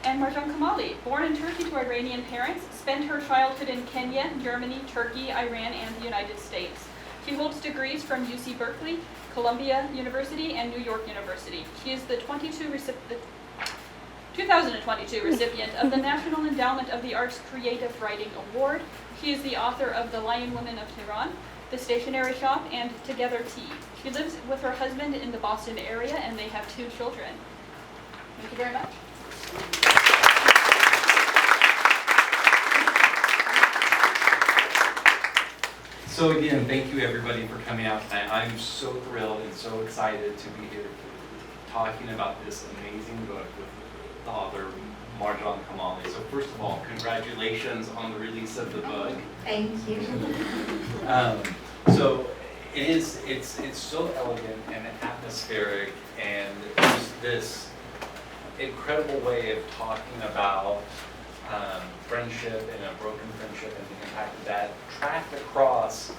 And Marjan Kamali, born in Turkey to Iranian parents, spent her childhood in Kenya, Germany, Turkey, Iran, and the United States. She holds degrees from UC Berkeley, Columbia University, and New York University. She is the 2022 recipient of the National Endowment of the Arts Creative Writing Award. She is the author of The Lion Women of Tehran, The Stationery Shop, and Together Tea. She lives with her husband in the Boston area, and they have 2 children. Thank you very much. So again, thank you everybody for coming out tonight. I'm so thrilled and so excited to be here talking about this amazing book with the author, Marjan Kamali. So first of all, congratulations on the release of the book. Thank you. So it's so elegant and atmospheric, and just this incredible way of talking about friendship and a broken friendship and the impact of that tracked across,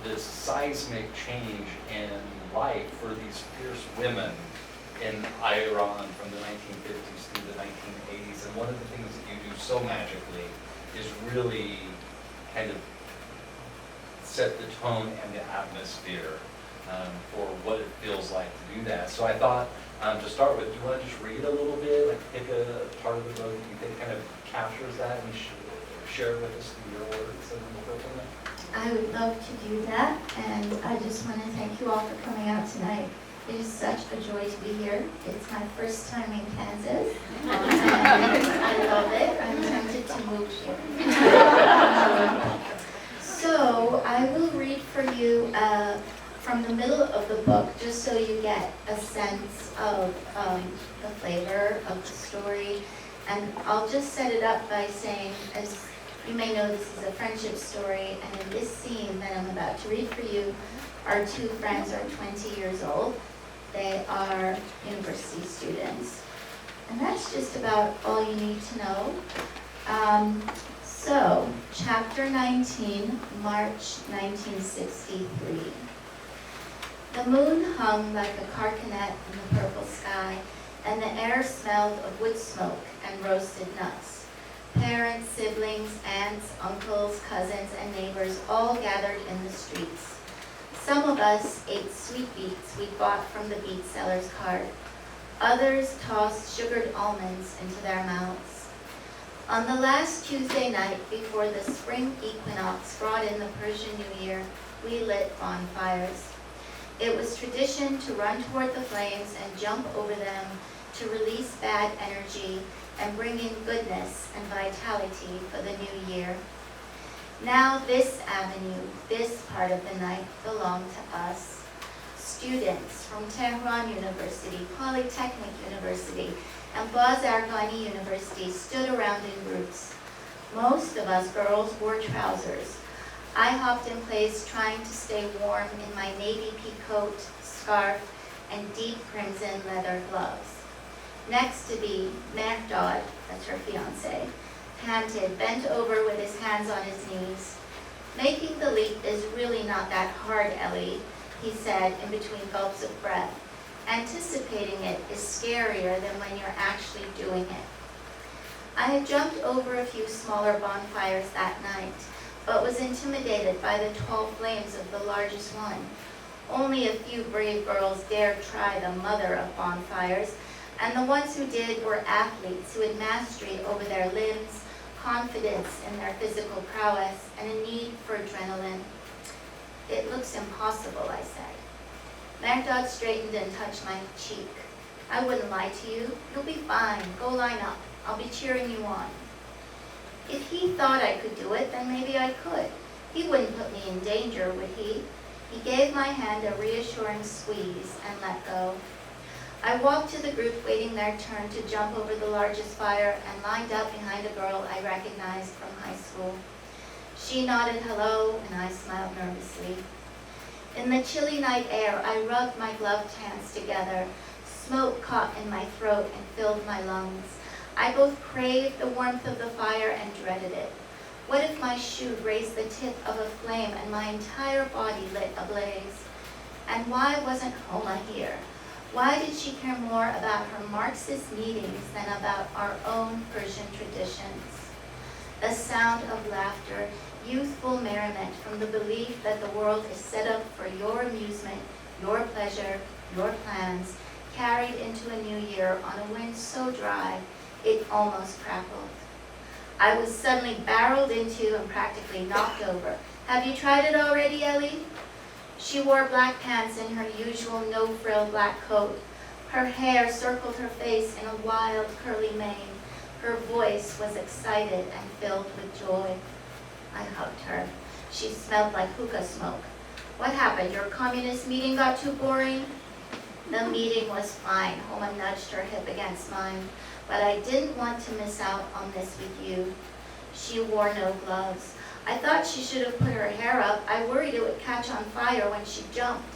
this seismic change in life for these fierce women in Iran from the 1950s through the 1980s. And one of the things that you do so magically is really kind of set the tone and the atmosphere for what it feels like to do that. So I thought, to start with, do you want to just read a little bit, like pick a part of the book that you think kind of captures that and share it with us through your words, and we'll go from there? I would love to do that, and I just want to thank you all for coming out tonight. It is such a joy to be here. It's my first time in Kansas, and I love it. I'm tempted to move here. So I will read for you from the middle of the book, just so you get a sense of the flavor of the story. And I'll just set it up by saying, as you may know, this is a friendship story, and in this scene that I'm about to read for you, our 2 friends are 20 years old. They are university students. And that's just about all you need to know. So, chapter 19, March 1963. The moon hung like a carcanet in the purple sky, and the air smelled of wood smoke and roasted nuts. Parents, siblings, aunts, uncles, cousins, and neighbors all gathered in the streets. Some of us ate sweet beets we bought from the beet seller's cart. Others tossed sugared almonds into their mouths. On the last Tuesday night before the spring equinox brought in the Persian New Year, we lit bonfires. It was tradition to run toward the flames and jump over them to release bad energy and bring in goodness and vitality for the new year. Now this avenue, this part of the night, belonged to us. Students from Tehran University, Polytechnic University, and Bazargani University stood around in groups. Most of us girls wore trousers. I hopped in place trying to stay warm in my navy pea coat, scarf, and deep crimson leather gloves. Next to me, Merdad, that's her fiancé, panted, bent over with his hands on his knees. Making the leap is really not that hard, Ellie, he said in between gulps of breath. Anticipating it is scarier than when you're actually doing it. I had jumped over a few smaller bonfires that night, but was intimidated by the tall flames of the largest one. Only a few brave girls dared try the mother of bonfires, and the ones who did were athletes who had mastery over their limbs, confidence in their physical prowess, and a need for adrenaline. It looks impossible, I said. Merdad straightened and touched my cheek. I wouldn't lie to you. You'll be fine. Go line up. I'll be cheering you on. If he thought I could do it, then maybe I could. He wouldn't put me in danger, would he? He gave my hand a reassuring squeeze and let go. I walked to the group waiting their turn to jump over the largest fire and lined up behind a girl I recognized from high school. She nodded hello, and I smiled nervously. In the chilly night air, I rubbed my gloved hands together. Smoke caught in my throat and filled my lungs. I both craved the warmth of the fire and dreaded it. What if my shoe grazed the tip of a flame and my entire body lit ablaze? And why wasn't Homa here? Why did she care more about her Marxist meetings than about our own Persian traditions? The sound of laughter, youthful merriment from the belief that the world is set up for your amusement, your pleasure, your plans, carried into a new year on a wind so dry it almost crackled. I was suddenly barreled into and practically knocked over. Have you tried it already, Ellie? She wore black pants and her usual no-frill black coat. Her hair circled her face in a wild, curly mane. Her voice was excited and filled with joy. I hugged her. She smelled like hookah smoke. What happened? Your communist meeting got too boring? The meeting was fine. Homa nudged her hip against mine. But I didn't want to miss out on this with you. She wore no gloves. I thought she should have put her hair up. I worried it would catch on fire when she jumped.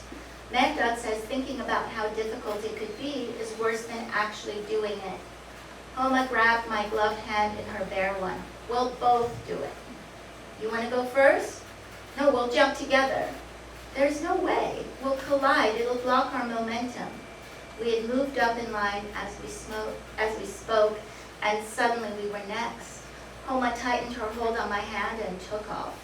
Meghdad says thinking about how difficult it could be is worse than actually doing it. Homa grabbed my gloved hand in her bare one. We'll both do it. You want to go first? No, we'll jump together. There's no way. We'll collide. It'll block our momentum. We had moved up in line as we spoke, and suddenly we were next. Homa tightened her hold on my hand and took off.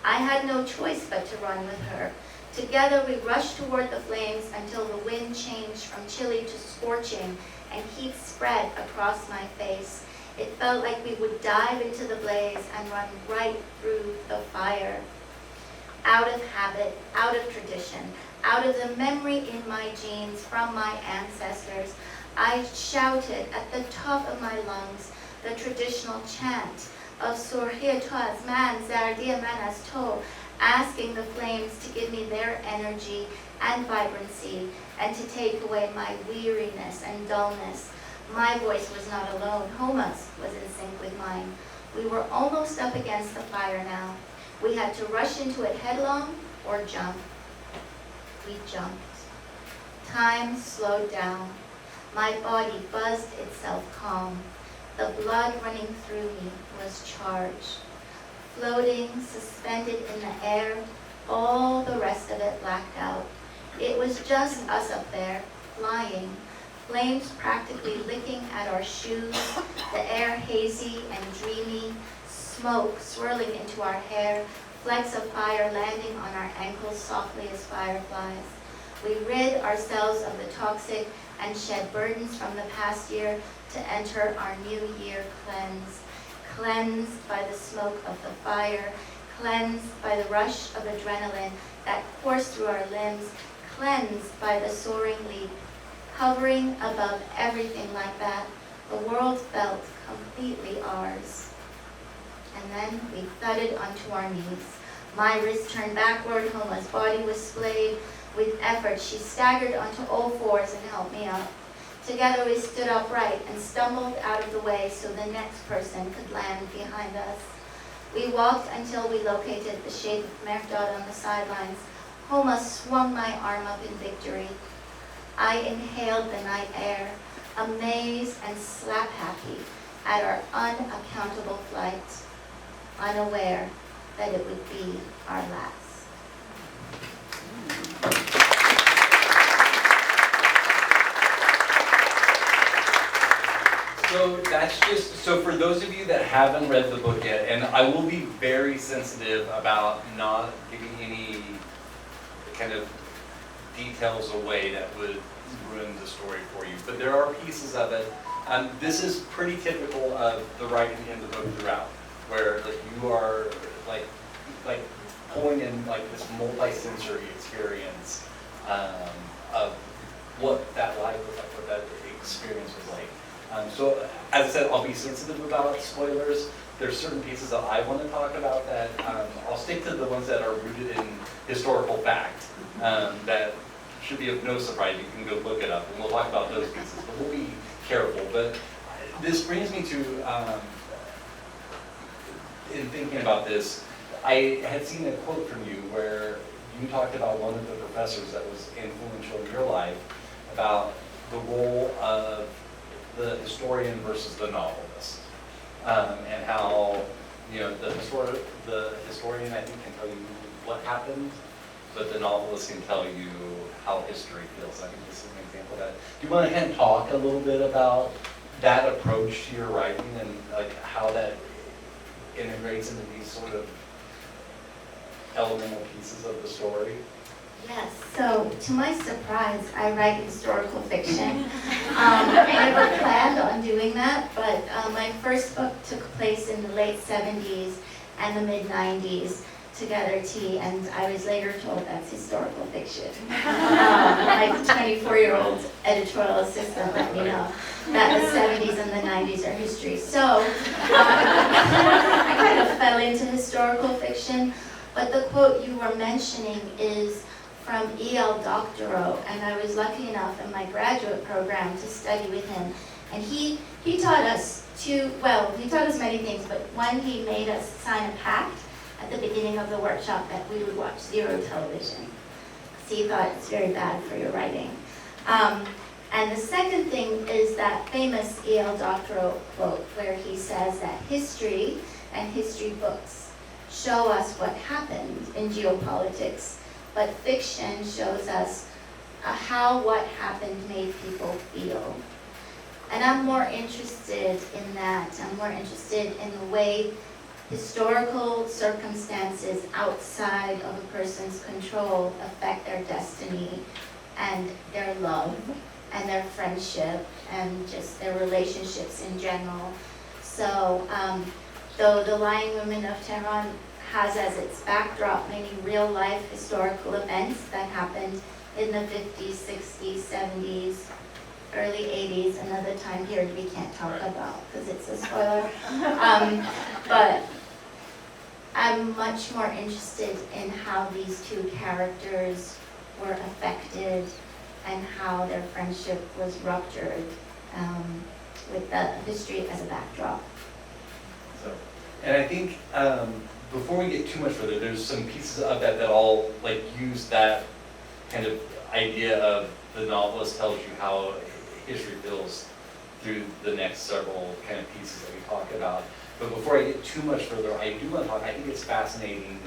I had no choice but to run with her. Together we rushed toward the flames until the wind changed from chilly to scorching and heat spread across my face. It felt like we would dive into the blaze and run right through the fire. Out of habit, out of tradition, out of the memory in my genes from my ancestors, I shouted at the top of my lungs the traditional chant of Surhiya to az man, Zardiya man az to, asking the flames to give me their energy and vibrancy and to take away my weariness and dullness. My voice was not alone. Homa's was in sync with mine. We were almost up against the fire now. We had to rush into it headlong or jump. We jumped. Time slowed down. My body buzzed itself calm. The blood running through me was charged. Floating, suspended in the air, all the rest of it blacked out. It was just us up there, flying, flames practically licking at our shoes, the air hazy and dreamy, smoke swirling into our hair, flecks of fire landing on our ankles softly as fireflies. We rid ourselves of the toxic and shed burdens from the past year to enter our new year cleansed by the smoke of the fire, cleansed by the rush of adrenaline that coursed through our limbs, cleansed by the soaring leap. Hovering above everything like that, the world felt completely ours. And then we thudded onto our knees. My wrist turned backward, Homa's body was splayed. With effort, she staggered onto all fours and helped me up. Together we stood upright and stumbled out of the way so the next person could land behind us. We walked until we located the shape of Meghdad on the sidelines. Homa swung my arm up in victory. I inhaled the night air, amazed and slap-happy at our unaccountable flight, unaware that it would be our last. So that's just, so for those of you that haven't read the book yet, and I will be very sensitive about not giving any kind of details away that would ruin the story for you, but there are pieces of it. This is pretty typical of the writing in the book throughout, where like you are like pulling in like this multi-sensory experience of what that life was like, what that experience was like. So as I said, I'll be sensitive about spoilers. There's certain pieces that I want to talk about that I'll stick to the ones that are rooted in historical fact. That should be of no surprise. You can go look it up, and we'll talk about those pieces. But we'll be careful. But this brings me to, in thinking about this, I had seen a quote from you where you talked about one of the professors that was influential in your life about the role of the historian versus the novelist, and how the historian I think can tell you what happened, but the novelist can tell you how history feels. I think this is an example of that. Do you want to kind of talk a little bit about that approach to your writing and like how that integrates into these sort of elemental pieces of the story? Yes, so to my surprise, I write historical fiction. I never planned on doing that, but my first book took place in the late 70s and the mid 90s, Together Tea, and I was later told that's historical fiction. My 24-year-old editorial assistant let me know that the 70s and the 90s are history. So I kind of fell into historical fiction, but the quote you were mentioning is from E.L. Doctorow, and I was lucky enough in my graduate program to study with him. And he taught us he taught us many things, but one, he made us sign a pact at the beginning of the workshop that we would watch zero television. So he thought it's very bad for your writing. And the second thing is that famous E.L. Doctorow quote where he says that history and history books show us what happened in geopolitics, but fiction shows us how what happened made people feel. And I'm more interested in that. I'm more interested in the way historical circumstances outside of a person's control affect their destiny and their love and their friendship and just their relationships in general. So though the Lion Women of Tehran has as its backdrop many real-life historical events that happened in the 50s, 60s, 70s, early 80s, another time period we can't talk about because it's a spoiler. But I'm much more interested in how these two characters were affected and how their friendship was ruptured with the history as a backdrop. So, and I think before we get too much further, there's some pieces of that all like use that kind of idea of the novelist tells you how history feels through the next several kind of pieces that we talk about. But before I get too much further, I do want to talk, I think it's fascinating,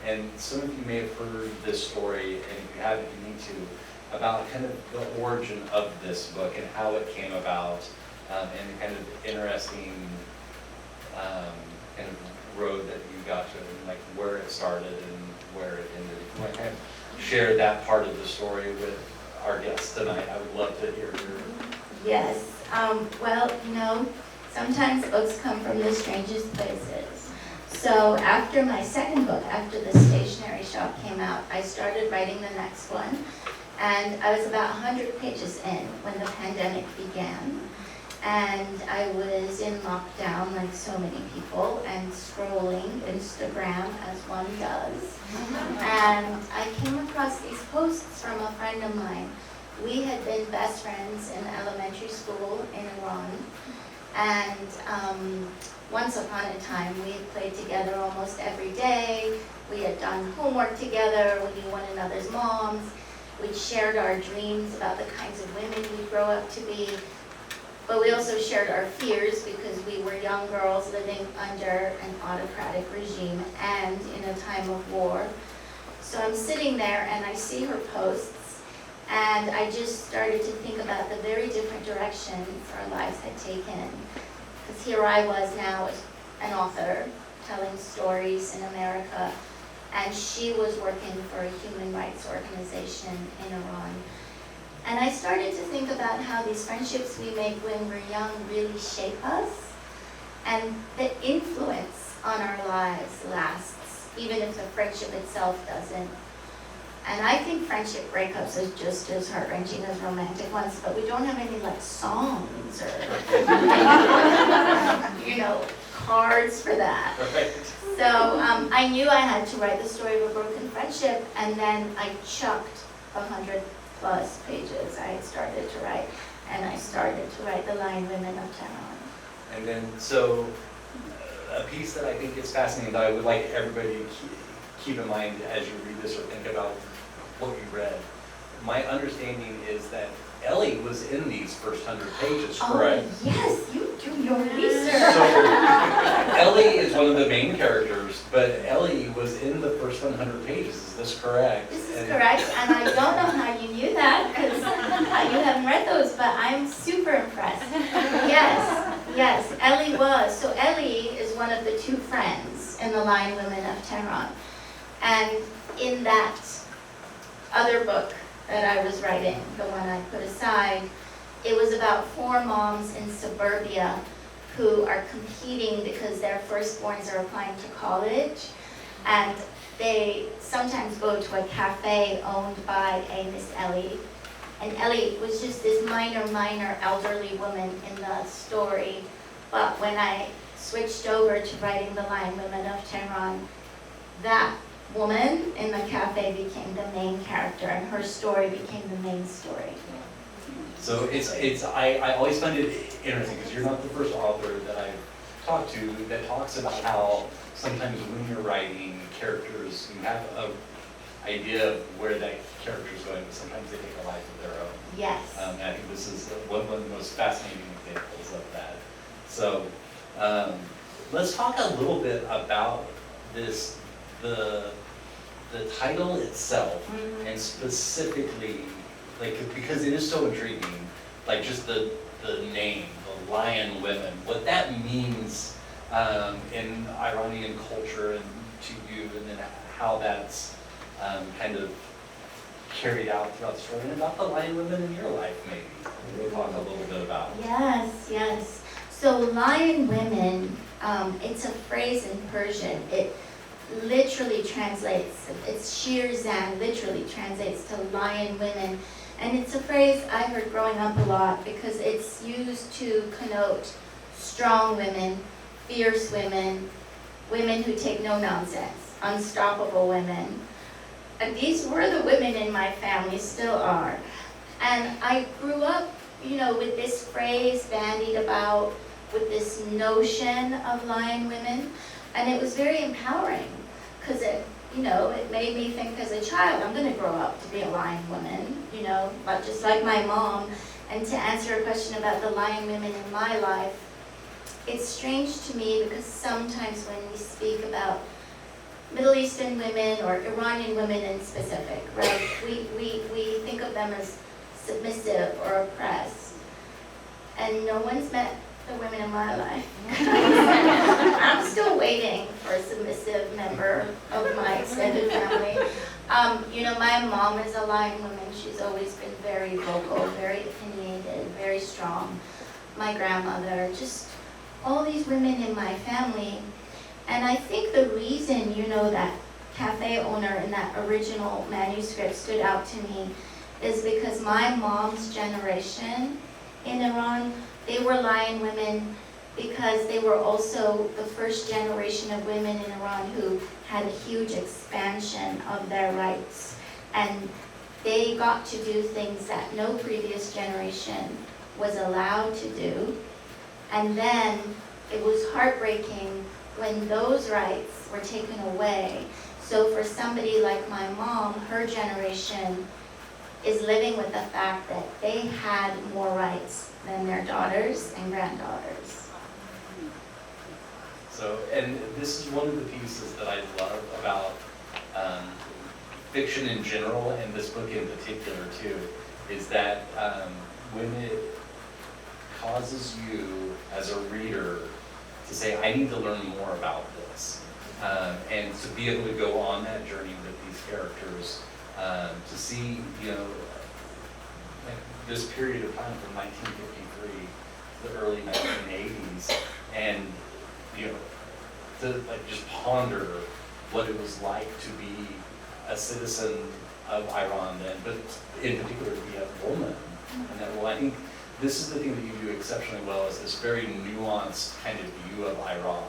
and some of you may have heard this story, and if you haven't, you need to, about kind of the origin of this book and how it came about, and kind of interesting kind of road that you got to, and like where it started and where it ended. If you want to kind of share that part of the story with our guests tonight, I would love to hear your... Yes, well, sometimes books come from the strangest places. So after my second book, after the stationery shop came out, I started writing the next one. And I was about 100 pages in when the pandemic began. And I was in lockdown like so many people and scrolling Instagram as one does. And I came across these posts from a friend of mine. We had been best friends in elementary school in Iran. And once upon a time, we had played together almost every day. We had done homework together. We knew one another's moms. We'd shared our dreams about the kinds of women we'd grow up to be. But we also shared our fears because we were young girls living under an autocratic regime and in a time of war. So I'm sitting there and I see her posts, and I just started to think about the very different directions our lives had taken. Because here I was now an author telling stories in America, and she was working for a human rights organization in Iran. And I started to think about how these friendships we make when we're young really shape us, and the influence on our lives lasts, even if the friendship itself doesn't. And I think friendship breakups are just as heart-wrenching as romantic ones, but we don't have any like songs or cards for that. Perfect. So I knew I had to write the story of a broken friendship, and then I chucked 100+ pages I had started to write, and I started to write The Lion Women of Tehran. And then, so a piece that I think is fascinating that I would like everybody to keep in mind as you read this or think about what you read. My understanding is that Ellie was in these first 100 pages, correct? Oh, yes, you do your research. So Ellie is one of the main characters But Ellie was in the first 100 pages, is this correct? This is correct, and I don't know how you knew that, because you haven't read those, but I'm super impressed. Yes, Ellie was. So Ellie is one of the two friends in the Lion Women of Tehran. And in that other book that I was writing, the one I put aside, it was about 4 moms in suburbia who are competing because their firstborns are applying to college, and they sometimes go to a cafe owned by a Miss Ellie. And Ellie was just this minor elderly woman in the story, but when I switched over to writing the Lion Women of Tehran, that woman in the cafe became the main character, and her story became the main story. So I always find it interesting, because you're not the first author that I've talked to that talks about how sometimes when you're writing characters, you have an idea of where that character is going, but sometimes they take a life of their own. Yes. And I think this is one of the most fascinating examples of that. So let's talk a little bit about this, the title itself, and specifically, like, because it is so intriguing, like just the name, the Lion Women, what that means in Iranian culture and to you, and then how that's kind of carried out throughout the story, and about the Lion Women in your life, maybe. We'll talk a little bit about. Yes. So Lion Women, it's a phrase in Persian. It literally translates, it's Shir Zan, literally translates to Lion Women. And it's a phrase I heard growing up a lot because it's used to connote strong women, fierce women, women who take no nonsense, unstoppable women. And these were the women in my family, still are. And I grew up, with this phrase bandied about, with this notion of Lion Women. And it was very empowering because it made me think as a child, I'm going to grow up to be a Lion Woman, but just like my mom. And to answer a question about the Lion Women in my life, it's strange to me because sometimes when we speak about Middle Eastern women or Iranian women in specific, right, we think of them as submissive or oppressed. And no one's met the women in my life. I'm still waiting for a submissive member of my extended family. My mom is a Lion Woman. She's always been very vocal, very opinionated, very strong. My grandmother, just all these women in my family. And I think the reason, that cafe owner in that original manuscript stood out to me is because my mom's generation in Iran, they were Lion Women because they were also the first generation of women in Iran who had a huge expansion of their rights. And they got to do things that no previous generation was allowed to do. And then it was heartbreaking when those rights were taken away. So for somebody like my mom, her generation is living with the fact that they had more rights than their daughters and granddaughters. So, and this is one of the pieces that I love about fiction in general, and this book in particular too, is that when it causes you as a reader to say, I need to learn more about this, and to be able to go on that journey with these characters, to see, this period of time from 1953 to the early 1980s, and to just ponder what it was like to be a citizen of Iran then, but in particular to be a woman. And that, I think this is the thing that you do exceptionally well, is this very nuanced kind of view of Iran.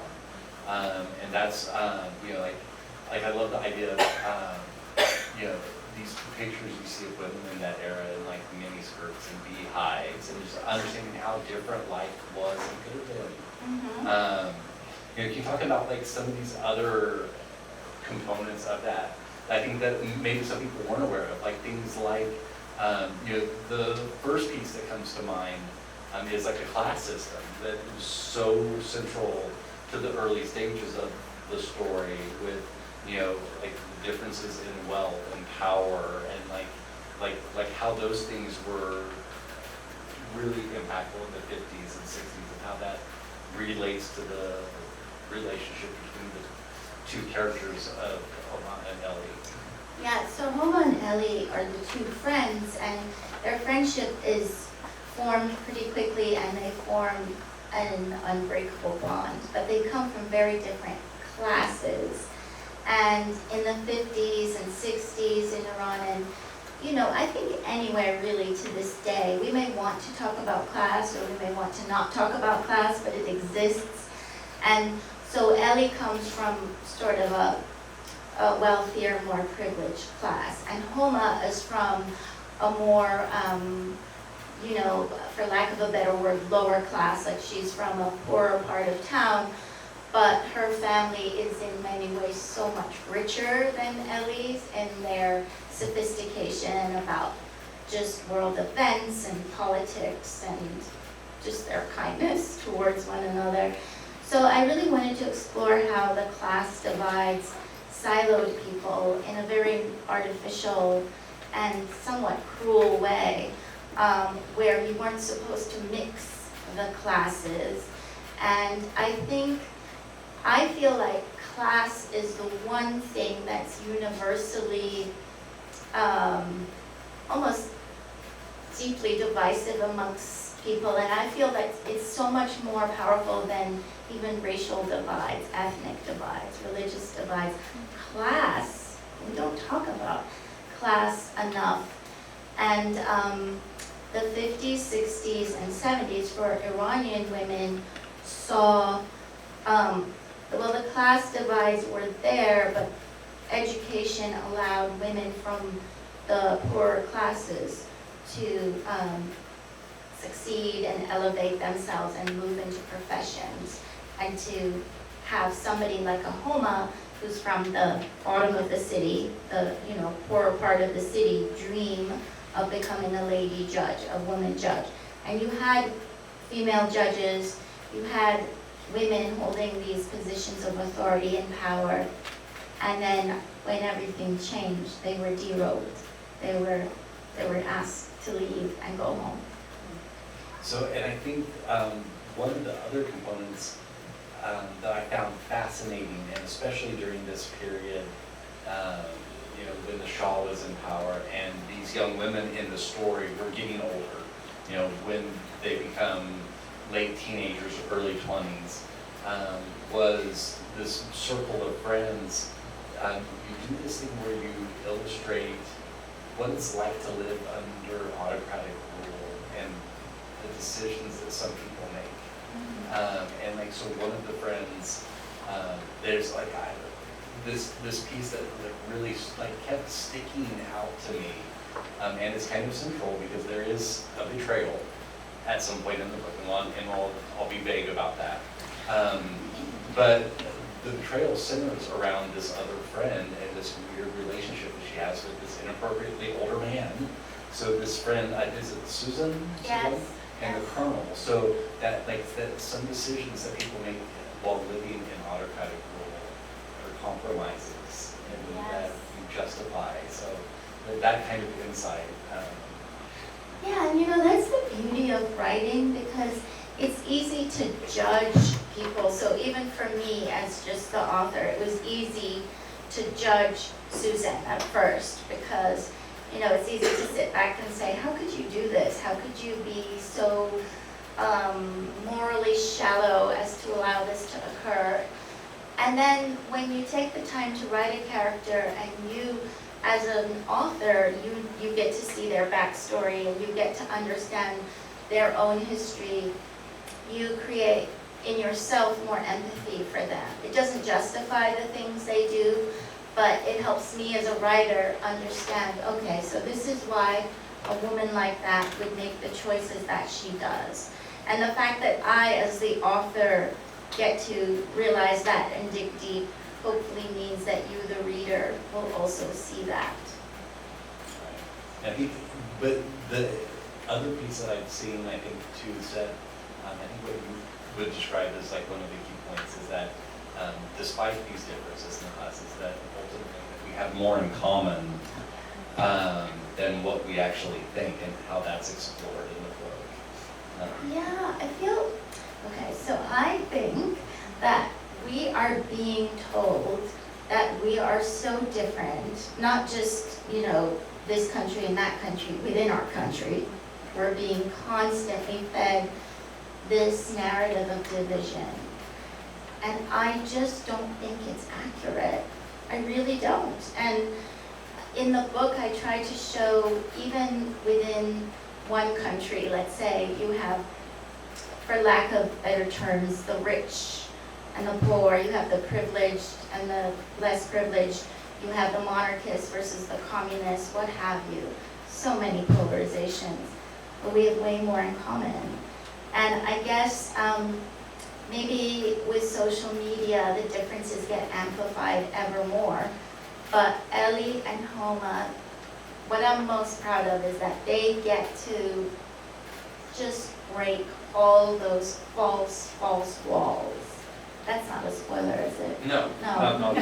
And that's, like I love the idea of, these pictures you see of women in that era in like mini skirts and beehives, and just understanding how different life was and could have been. Can you talk about like some of these other components of that? I think that maybe some people weren't aware of, like things like, the first piece that comes to mind is like a class system that was so central to the early stages of the story with, like the differences in wealth and power and like how those things were really impactful in the 50s and 60s and how that relates to the relationship between the two characters of Homa and Ellie. Yeah, so Homa and Ellie are the two friends, and their friendship is formed pretty quickly, and they form an unbreakable bond. But they come from very different classes. And in the 50s and 60s in Iran, and I think anywhere really to this day, we may want to talk about class or we may want to not talk about class, but it exists. And so Ellie comes from sort of a wealthier, more privileged class. And Homa is from a more, for lack of a better word, lower class, like she's from a poorer part of town, but her family is in many ways so much richer than Ellie's in their sophistication about just world events and politics and just their kindness towards one another. So I really wanted to explore how the class divides siloed people in a very artificial and somewhat cruel way, where we weren't supposed to mix the classes. And I feel like class is the one thing that's universally almost deeply divisive amongst people, and I feel that it's so much more powerful than even racial divides, ethnic divides, religious divides. Class, we don't talk about class enough. And the 50s, 60s, and 70s for Iranian women saw, the class divides were there, but education allowed women from the poorer classes to succeed and elevate themselves and move into professions, and to have somebody like a Homa who's from the bottom of the city, the poorer part of the city, dream of becoming a lady judge, a woman judge. And you had female judges, you had women holding these positions of authority and power, and then when everything changed, they were derobed. They were asked to leave and go home. So, and I think one of the other components that I found fascinating, and especially during this period, when the Shah was in power, and these young women in the story were getting older, when they become late teenagers or early 20s, was this circle of friends. You do this thing where you illustrate what it's like to live under autocratic rule and the decisions that some people make. And so one of the friends, there's this piece that really kept sticking out to me, and it's kind of central because there is a betrayal at some point in the book, and I'll be vague about that. But the betrayal centers around this other friend and this weird relationship that she has with this inappropriately older man. So this friend, is it Susan? Yes. And the colonel. So that some decisions that people make while living in autocratic rule are compromises, and that you justify. So that kind of insight. Yeah, and that's the beauty of writing, because it's easy to judge people. So even for me as just the author, it was easy to judge Susan at first, because it's easy to sit back and say, how could you do this? How could you be so morally shallow as to allow this to occur? And then when you take the time to write a character, and you, as an author, you get to see their backstory, and you get to understand their own history, you create in yourself more empathy for them. It doesn't justify the things they do, but it helps me as a writer understand, okay, so this is why a woman like that would make the choices that she does. And the fact that I, as the author, get to realize that and dig deep, hopefully means that you, the reader, will also see that. I think, but the other piece that I've seen, I think, too, is that I think what you would describe as one of the key points is that despite these differences in us, is that ultimately we have more in common than what we actually think, and how that's explored in the book. Yeah, I feel, okay, so I think that we are being told that we are so different, not just, you know, this country and that country, within our country. We're being constantly fed this narrative of division. And I just don't think it's accurate. I really don't. And in the book, I try to show, even within one country, let's say you have, for lack of better terms, the rich and the poor, you have the privileged and the less privileged, you have the monarchists versus the communists, what have you. So many polarizations, but we have way more in common. And I guess maybe with social media, the differences get amplified ever more. But Ellie and Homa, what I'm most proud of is that they get to just break all those false walls. That's not a spoiler, is it? No. No.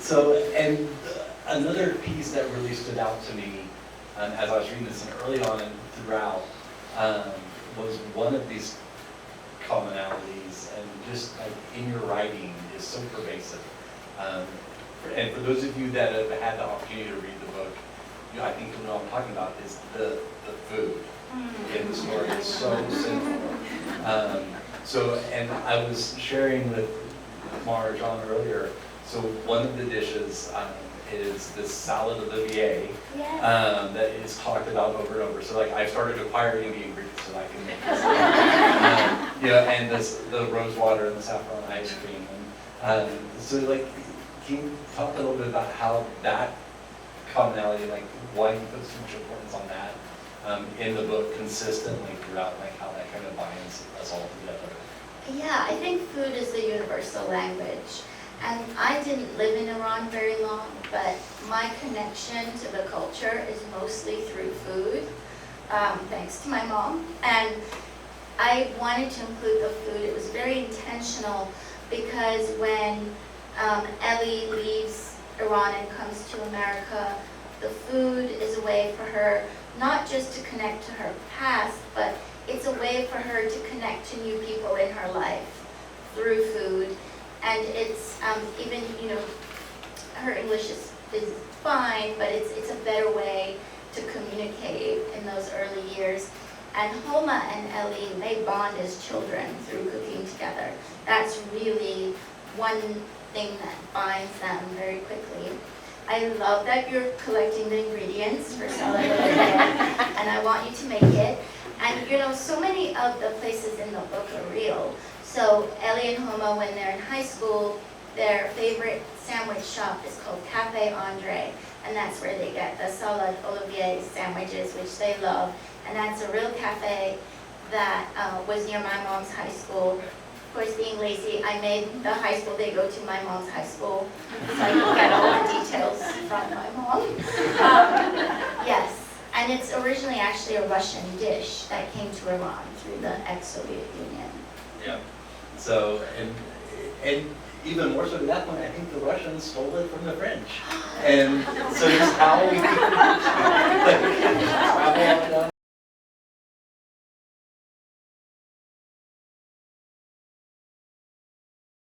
So, and another piece that really stood out to me as I was reading this, and early on and throughout, was one of these commonalities, and just like in your writing is so pervasive. And for those of you that have had the opportunity to read the book, you know, I think what I'm talking about is the food in the story is so simple. So, and I was sharing with Marjan earlier, so one of the dishes is this salad Olivier Yes. that is talked about over and over. So like I've started acquiring the ingredients so I can make this. You know, and this, the rose water and the saffron ice cream. And so like, can you talk a little bit about how that commonality, like why you put so much importance on that in the book consistently throughout, like how that kind of binds us all together? Yeah, I think food is the universal language. And I didn't live in Iran very long, but my connection to the culture is mostly through food, thanks to my mom. And I wanted to include the food. It was very intentional because when Ellie leaves Iran and comes to America, the food is a way for her not just to connect to her past, but it's a way for her to connect to new people in her life through food. And it's even, you know, her English is fine, but it's a better way to communicate in those early years. And Homa and Ellie, they bond as children through cooking together. That's really one thing that binds them very quickly. I love that you're collecting the ingredients for salad and I want you to make it. And you know, so many of the places in the book are real. So Ellie and Homa, when they're in high school, their favorite sandwich shop is called Cafe Andre, and that's where they get the salad Olivier sandwiches, which they love. And that's a real cafe that was near my mom's high school. Of course, being lazy, I made the high school they go to my mom's high school, so I can get all the details from my mom. Yes, and it's originally actually a Russian dish that came to Iran through the ex-Soviet Union. Yeah. So, and even more so to that point, I think the Russians stole it from the French. And so just how we travel on